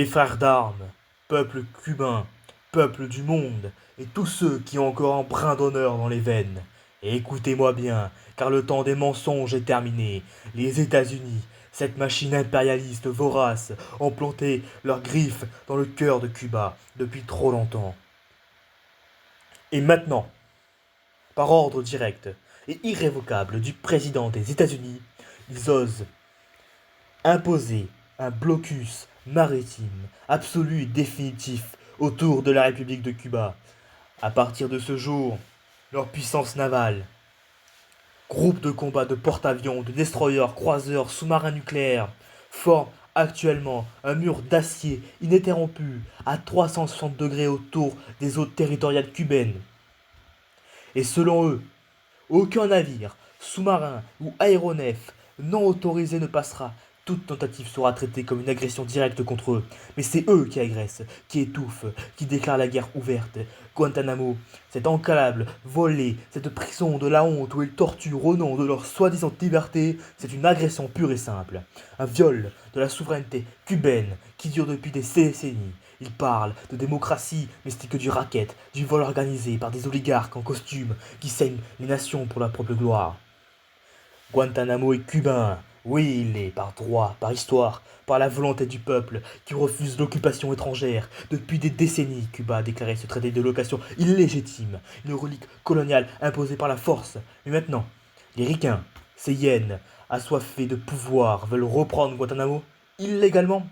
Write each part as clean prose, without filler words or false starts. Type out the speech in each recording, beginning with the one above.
Mes frères d'armes, peuple cubain, peuple du monde, et tous ceux qui ont encore un brin d'honneur dans les veines. Et écoutez-moi bien, car le temps des mensonges est terminé. Les États-Unis, cette machine impérialiste vorace, ont planté leurs griffes dans le cœur de Cuba depuis trop longtemps. Et maintenant, par ordre direct et irrévocable du président des États-Unis, ils osent imposer un blocus maritime absolu et définitif autour de la République de Cuba. À partir de ce jour, leur puissance navale, groupes de combat de porte-avions, de destroyers, croiseurs, sous-marins nucléaires, forment actuellement un mur d'acier ininterrompu à 360 degrés autour des eaux territoriales cubaines. Et selon eux, aucun navire, sous-marin ou aéronef non autorisé ne passera. Toute tentative sera traitée comme une agression directe contre eux. Mais c'est eux qui agressent, qui étouffent, qui déclarent la guerre ouverte. Guantanamo, cette enclave volée, cette prison de la honte où ils torturent au nom de leur soi-disant liberté, c'est une agression pure et simple. Un viol de la souveraineté cubaine qui dure depuis des décennies. Ils parlent de démocratie, mais c'est que du racket, du vol organisé par des oligarques en costume qui saignent les nations pour leur propre gloire. Guantanamo est cubain. Oui, il l'est, par droit, par histoire, par la volonté du peuple qui refuse l'occupation étrangère. Depuis des décennies, Cuba a déclaré ce traité de location illégitime, une relique coloniale imposée par la force. Mais maintenant, les ricains, ces hyènes, assoiffés de pouvoir, veulent reprendre Guantanamo illégalement.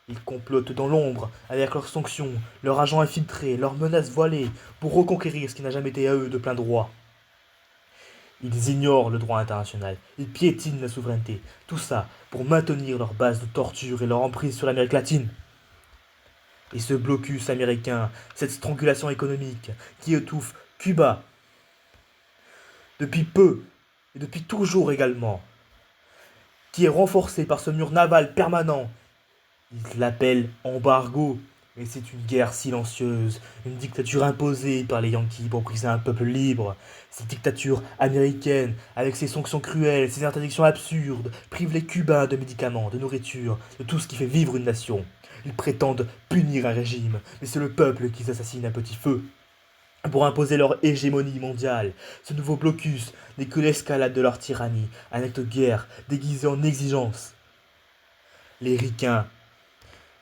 Ils complotent dans l'ombre avec leurs sanctions, leurs agents infiltrés, leurs menaces voilées pour reconquérir ce qui n'a jamais été à eux de plein droit. Ils ignorent le droit international, ils piétinent la souveraineté, tout ça pour maintenir leur base de torture et leur emprise sur l'Amérique latine. Et ce blocus américain, cette strangulation économique qui étouffe Cuba, depuis peu et depuis toujours également, qui est renforcé par ce mur naval permanent, ils l'appellent embargo. Mais c'est une guerre silencieuse, une dictature imposée par les Yankees pour briser un peuple libre. Cette dictature américaine, avec ses sanctions cruelles, ses interdictions absurdes, prive les Cubains de médicaments, de nourriture, de tout ce qui fait vivre une nation. Ils prétendent punir un régime, mais c'est le peuple qui s'assassine à petit feu. Pour imposer leur hégémonie mondiale, ce nouveau blocus n'est que l'escalade de leur tyrannie, un acte de guerre déguisé en exigence. Les ricains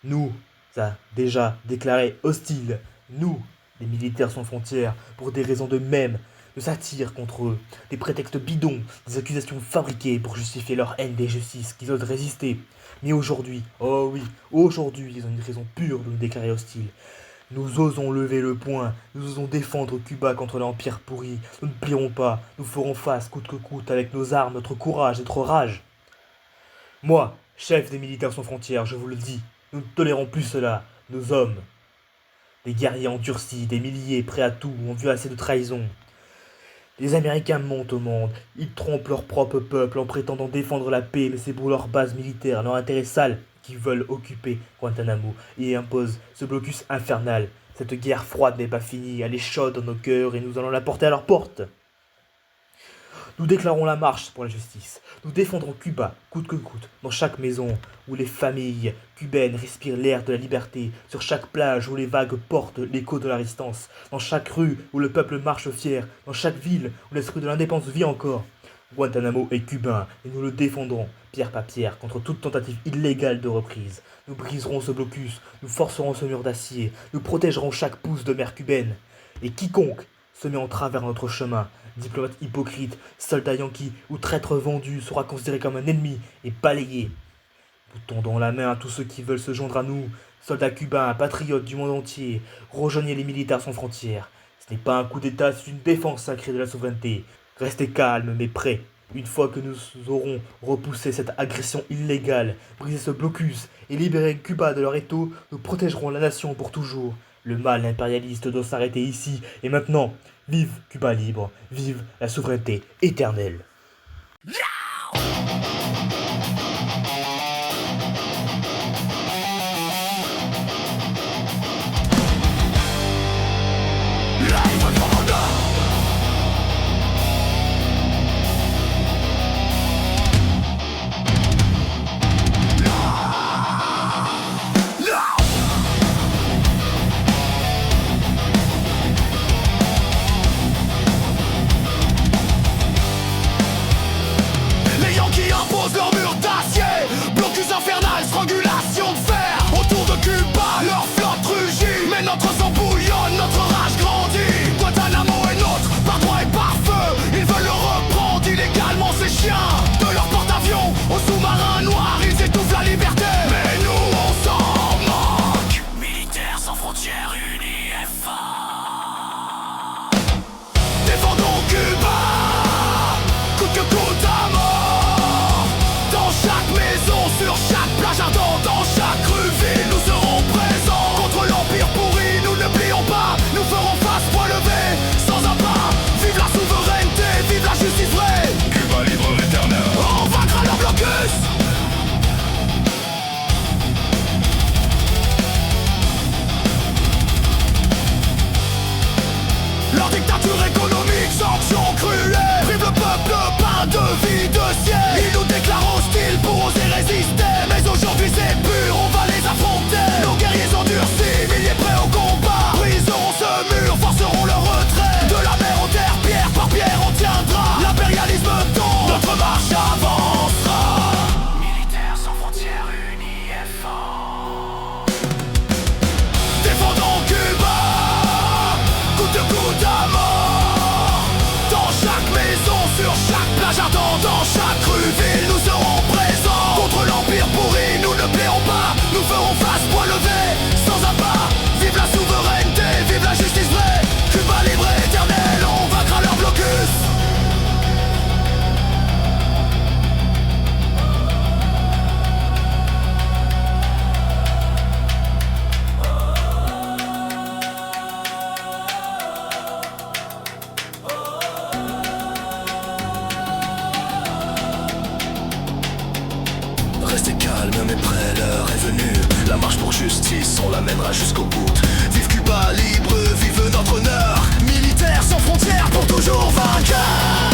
nous a déjà déclaré hostile. Nous, les militaires sans frontières, pour des raisons de même, de satire contre eux, des prétextes bidons, des accusations fabriquées pour justifier leur haine des justices qu'ils osent résister. Mais aujourd'hui, oh oui, aujourd'hui, ils ont une raison pure de nous déclarer hostiles. Nous osons lever le poing, nous osons défendre Cuba contre l'Empire pourri. Nous ne plierons pas, nous ferons face coûte que coûte avec nos armes, notre courage, notre rage. Moi, chef des militaires sans frontières, je vous le dis, nous ne tolérons plus cela, nos hommes. Des guerriers endurcis, des milliers prêts à tout, ont vu assez de trahison. Les Américains montent au monde, ils trompent leur propre peuple en prétendant défendre la paix, mais c'est pour leur base militaire, leur intérêt sale, qu'ils veulent occuper Guantanamo et imposent ce blocus infernal. Cette guerre froide n'est pas finie, elle est chaude dans nos cœurs et nous allons la porter à leur porte. Nous déclarons la marche pour la justice. Nous défendrons Cuba, coûte que coûte, dans chaque maison où les familles cubaines respirent l'air de la liberté, sur chaque plage où les vagues portent l'écho de la résistance, dans chaque rue où le peuple marche fier, dans chaque ville où l'esprit de l'indépendance vit encore. Guantanamo est cubain et nous le défendrons, pierre par pierre, contre toute tentative illégale de reprise. Nous briserons ce blocus, nous forcerons ce mur d'acier, nous protégerons chaque pouce de mer cubaine. Et quiconque se met en travers notre chemin, diplomate hypocrite, soldat yankee ou traître vendu sera considéré comme un ennemi et balayé. Nous tendons la main à tous ceux qui veulent se joindre à nous, soldats cubains, patriotes du monde entier, rejoignez les militaires sans frontières. Ce n'est pas un coup d'état, c'est une défense sacrée de la souveraineté. Restez calmes mais prêts. Une fois que nous aurons repoussé cette agression illégale, brisé ce blocus et libéré Cuba de leur étau, nous protégerons la nation pour toujours. Le mal impérialiste doit s'arrêter ici et maintenant. Vive Cuba libre, vive la souveraineté éternelle. explosent leurs murs d'acier. Blocus infernal, strangulation de fer. Autour de Cuba, leur flotte rugit. Mais notre sang bouillonne, notre rage grandit. Guantanamo est nôtre, par droit et par feu. Ils veulent le reprendre illégalement ces chiens. De leur porte-avions au sous-marin noir, ils étouffent la liberté. Mais nous on s'en moque. Militaires sans frontières unis et forts. Défendons Cuba, coûte que coûte à mort. Dans chaque maison, sur chaque plage ardente, dans chaque rue ville, nous serons présents. Contre l'empire pourri, nous ne plions pas. Nous ferons face point levé, sans un pas. Vive la souveraineté, vive la justice vraie. Cuba libre éternel. On vaincra leur blocus. Leur dictature économique, sanctions cruelles, prive le peuple pain de vie, de ciel. Ils nous déclarent hostiles pour oser résister. Mais aujourd'hui c'est pur, on va les affronter. Nos guerriers endurcis, milliers prêts au combat. Briseront ce mur, forceront le retrait. De la mer aux terres, pierre par pierre on tiendra. L'impérialisme tombe, notre marche avancera. Militaires sans frontières unis et forts. Défendons Cuba, coûte que coûte à mort. Dans chaque maison, sur chaque plage ardente, dans chaque rue ville, nous serons présents. Contre l'empire pourri, nous ne plairons pas. Nous ferons face point levé, sans abat. Vive la souveraineté, vive la justice vraie. Cuba libre et éternel, on vaincra leur blocus. Restez calme mais prêt, l'heure est venue. La marche pour justice, on la mènera jusqu'au bout. Vive Cuba libre, vive notre honneur. Militaires sans frontières pour toujours vainqueurs.